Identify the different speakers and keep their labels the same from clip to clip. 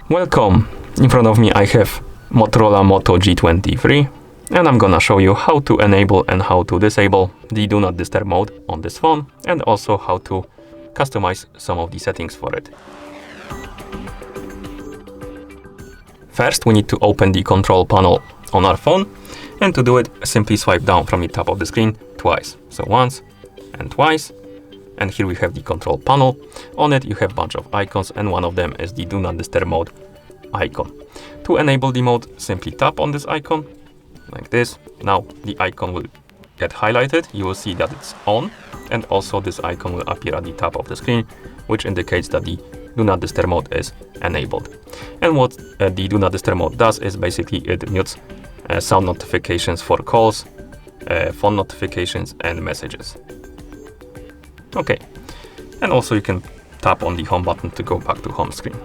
Speaker 1: Welcome! In front of me I have Motorola Moto G23 and I'm gonna show you how to enable and how to disable the Do Not Disturb mode on this phone, and also how to customize some of the settings for it. First, we need to open the control panel on our phone, and to do it, simply swipe down from the top of the screen twice. So once and twice. And here we have the control panel. On it you have a bunch of icons, and one of them is the Do Not Disturb mode icon. To enable the mode, simply tap on this icon like this. Now the icon will get highlighted. You will see that it's on, and also this icon will appear at the top of the screen, which indicates that the Do Not Disturb mode is enabled. And what the Do Not Disturb mode does is basically it mutes sound notifications for calls, phone notifications and messages. Okay, and also you can tap on the home button to go back to home screen.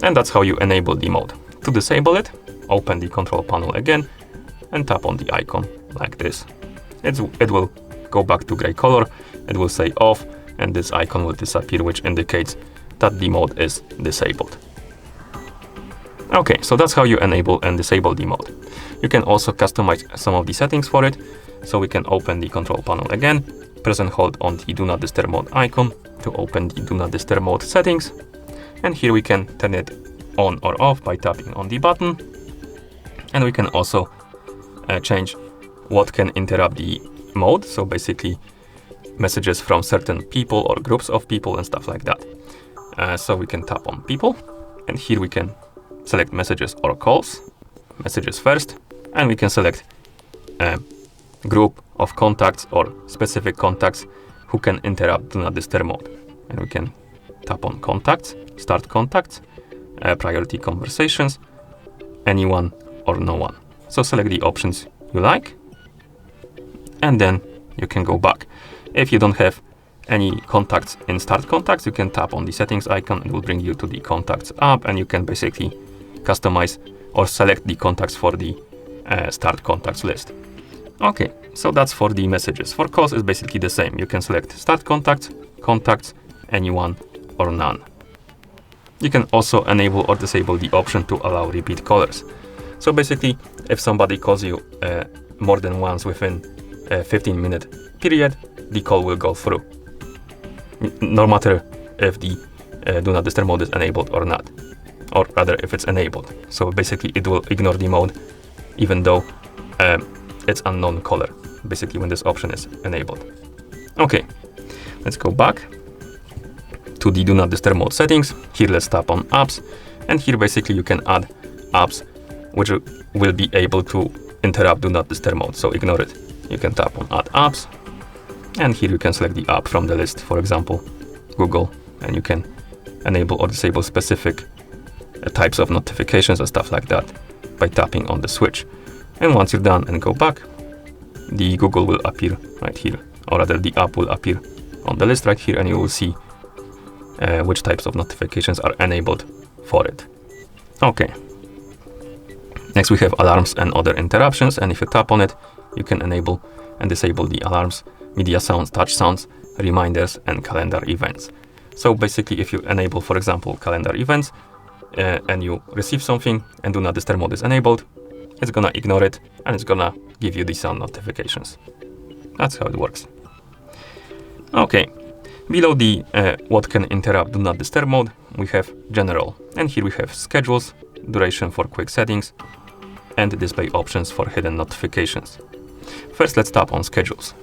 Speaker 1: And that's how you enable the mode. To disable it, open the control panel again and tap on the icon like this. It will go back to gray color, it will say off, and this icon will disappear, which indicates that the mode is disabled. Okay, so that's how you enable and disable the mode. You can also customize some of the settings for it. So we can open the control panel again, press and hold on the Do Not Disturb mode icon to open the Do Not Disturb mode settings. And here we can turn it on or off by tapping on the button. And we can also change what can interrupt the mode. So basically messages from certain people or groups of people and stuff like that. So we can tap on people, and here we can select messages or calls, messages first, and we can select group of contacts or specific contacts who can interrupt Do Not Disturb mode. And we can tap on contacts, start contacts, priority conversations, anyone or no one. So select the options you like, and then you can go back. If you don't have any contacts in start contacts, you can tap on the settings icon. It will bring you to the contacts app, and you can basically customize or select the contacts for the start contacts list. Okay, so that's for the messages. For calls, it's basically the same. You can select start contacts, contacts, anyone or none. You can also enable or disable the option to allow repeat callers. So basically, if somebody calls you more than once within a 15-minute period, the call will go through, no matter if the Do Not Disturb mode is enabled or not, or rather if it's enabled. So basically it will ignore the mode even though it's unknown caller, basically when this option is enabled. Okay, let's go back to the Do Not Disturb mode settings. Here let's tap on apps, and here basically you can add apps which will be able to interrupt Do Not Disturb mode, so ignore it. You can tap on add apps, and here you can select the app from the list, for example Google, and you can enable or disable specific types of notifications and stuff like that by tapping on the switch. And once you're done and go back, the Google will appear right here, or rather the app will appear on the list right here, and you will see which types of notifications are enabled for it. Okay. Next we have alarms and other interruptions, and if you tap on it, you can enable and disable the alarms, media sounds, touch sounds, reminders, and calendar events. So basically if you enable, for example, calendar events, and you receive something and Do Not Disturb mode is enabled, it's gonna ignore it and it's gonna give you the sound notifications. That's how it works. Okay, below the what can interrupt Do Not Disturb mode, we have general, and here we have schedules, duration for quick settings, and display options for hidden notifications. First, let's tap on schedules.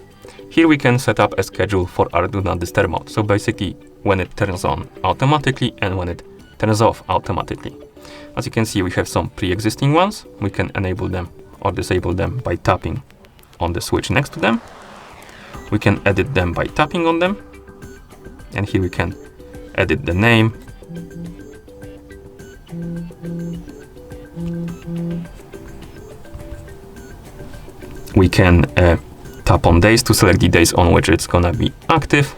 Speaker 1: Here we can set up a schedule for our Do Not Disturb mode. So basically when it turns on automatically and when it turns off automatically. As you can see, we have some pre-existing ones. We can enable them or disable them by tapping on the switch next to them. We can edit them by tapping on them. And here we can edit the name. We can tap on days to select the days on which it's gonna be active.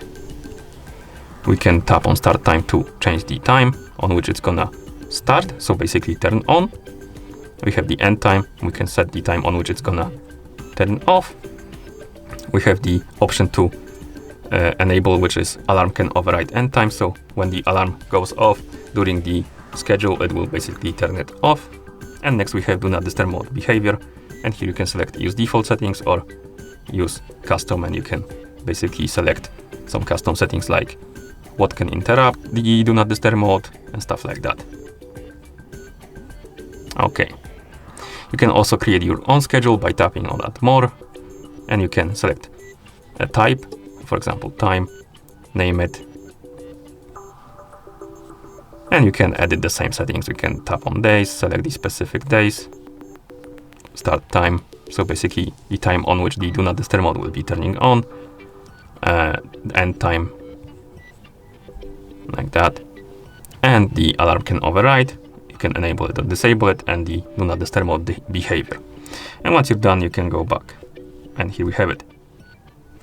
Speaker 1: We can tap on start time to change the time on which it's gonna start, so basically turn on. We have the end time. We can set the time on which it's gonna turn off. We have the option to enable, which is alarm can override end time. So when the alarm goes off during the schedule, it will basically turn it off. And next we have do not disturb mode behavior. And here you can select use default settings or use custom, and you can basically select some custom settings like what can interrupt the do not disturb mode and stuff like that. Okay. You can also create your own schedule by tapping on Add More, and you can select a type, for example, time, name it, and you can edit the same settings. You can tap on days, select the specific days, start time, so basically the time on which the do not disturb mode will be turning on, end time, like that, and the alarm can override. You can enable it or disable it, and the do not disturb mode behavior. And once you're done, you can go back, and here we have it.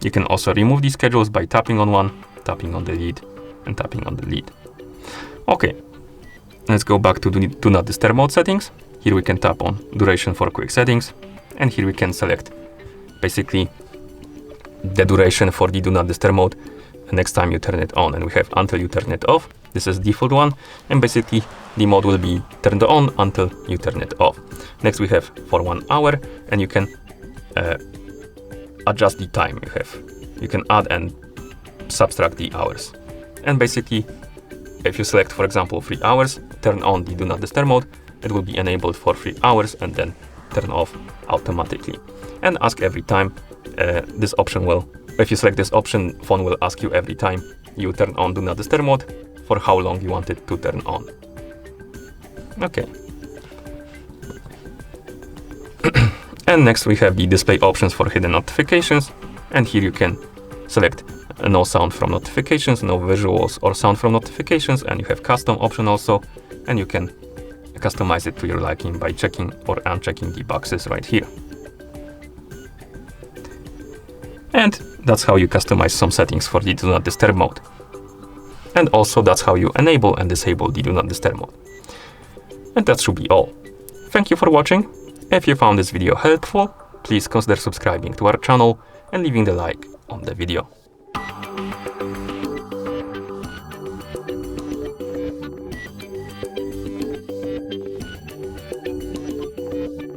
Speaker 1: You can also remove these schedules by tapping on one, tapping on delete, and tapping on delete. Okay, let's go back to do not disturb mode settings. Here we can tap on duration for quick settings, and here we can select basically the duration for the do not disturb mode next time you turn it on, and we have until you turn it off. This is default one, and basically the mode will be turned on until you turn it off. Next we have for 1 hour, and you can adjust the time you have. You can add and subtract the hours, and basically if you select, for example, 3 hours, turn on the do not disturb mode, it will be enabled for 3 hours and then turn off automatically. And ask every time. This option will, if you select this option, phone will ask you every time you turn on do not disturb mode for how long you want it to turn on. Okay. And next we have the display options for hidden notifications, and here you can select no sound from notifications, no visuals or sound from notifications, and you have custom option also, and you can customize it to your liking by checking or unchecking the boxes right here. And that's how you customize some settings for the do not disturb mode. And also that's how you enable and disable the do not disturb mode. And that should be all. Thank you for watching. If you found this video helpful, please consider subscribing to our channel and leaving the like on the video.